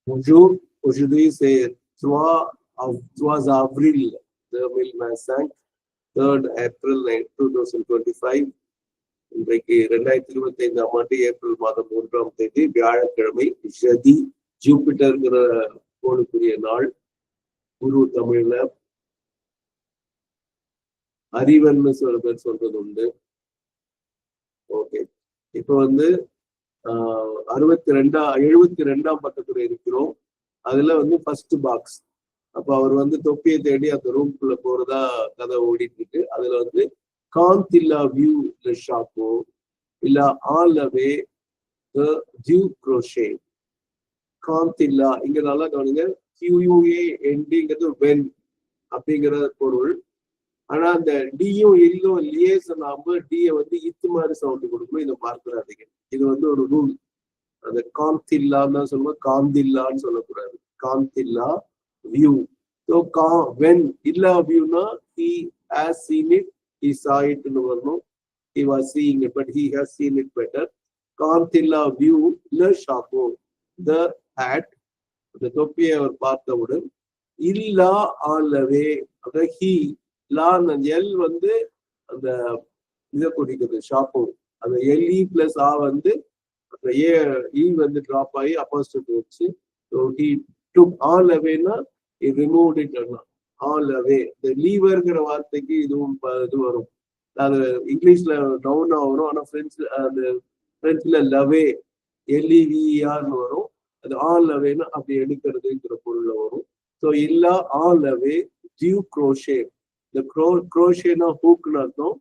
Bonjour, aujourd'hui c'est 3 avril 2025, 3rd April 2025. இன்றைக்கு 2025ஆம் ஆண்டு April மாதம் 3ஆம் தேதி வியாழக்கிழமை. ஷதி ஜூபிட்டர்ங்கிற கோளுக்குரிய நாள். குரு தமிழ்ல அறிவன்னு சில பேர் சொல்றது உண்டு. ஓகே, இப்ப 72ஆம் பக்கத்துல இருக்கிறோம். அதுல ஃபர்ஸ்ட் பாக்ஸ். அப்ப அவர் தொப்பியை தேடி அந்த ரூம்குள்ள போறதா கதை ஓடிட்டு இருக்கு. அதுல காந்தில்லா வியூ ல ஷாப்போ இல்ல ஆல் அவே டியூ க்ரோஷே. காந்தில்லா இங்க நல்லா கவனிங்க. QUANDங்கிறது வென் அப்படிங்கிற பொருள். ஆனா அந்த டியும் இல்லும் இல்லையே சொல்லாம டியை இத்து மாதிரி சவுண்ட் கொடுக்கணும். இதை பார்க்கிறாதீங்க. இது ஒரு ரூல். அந்த காந்தில்லான்னு தான் சொல்லுவோம், காந்தில்லான்னு சொல்லக்கூடாது. காந்தில்லா view. So when illa view na he has seen it, he saw it ன்னு வரணும். He was seeing it, but he has seen it better. காந்தில்லா view le chapeau, the hat, அந்த தொப்பியை அவர் பார்த்தவுடன். இல்லா ஆலவே, அந்த he லா எல் அந்த இதை குறிக்கிறது ஷாப்போ. அந்த எல்இ பிளஸ் ஆ அந்த ஏ இ டிராப் ஆகி அப்போஸ்ட்ரோஃபி வச்சு. So he took all awayனா he removed it. all away. இந்த லீவர்ங்கிற வார்த்தைக்கு இதுவும் இது வரும். அது இங்கிலீஷ்ல டவுனா வரும். ஆனா பிரெஞ்சுல லவே LEVERன்னு வரும். அது ஆல் அவேன்னு அப்படி எடுக்கிறதுங்கிற பொருள்ல வரும். ஸோ இல்லா ஆல் அவே டியூ க்ரோஷே. இந்த க்ரோஷேனா ஹூக்னு அர்த்தம்.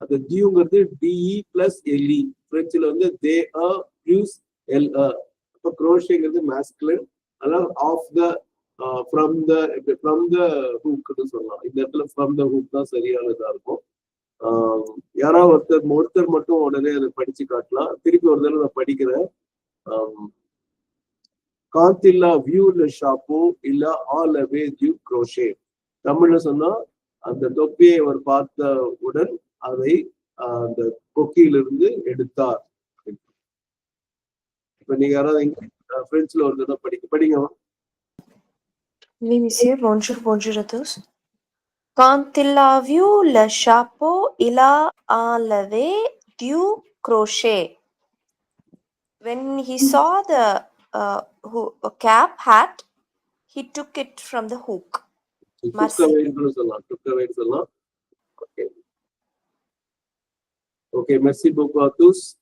அந்த டியூங்கிறது DE + LE. பிரெஞ்சுல தே அ யூஸ் எல் அ. அப்போ க்ரோஷேங்கிறது மேஸ்குலின். அதாவது ஆஃப் த ஃப்ரம் த ஹூக்னு சொல்லலாம். இந்த இடத்துல ஃப்ரம் த ஹூக் தான் சரியானதா இருக்கும். யாராவது ஒருத்தர் மட்டும் உடனே அதை படிச்சு காட்டலாம். திருப்பி ஒரு தடவை நான் படிக்கிறேன். காந்தில்லா வியூ ல ஷாப்போ இல்ல ஆல் அவே டியூ க்ரோஷே. தமிழ்ல சொன்னா அந்த தொப்பியை அவர் பார்த்தவுடன் அதை அந்த கொக்கியிலிருந்து எடுத்தார். இப்ப நீங்க யாராவது பிரெஞ்சுல ஒரு தடவை படிங்க. Oui, monsieur. Bonjour à tous. Quand il a vu le chapeau, il a enlevé du crochet. When he saw the hat, he took it from the hook. Okay, merci beaucoup à tous.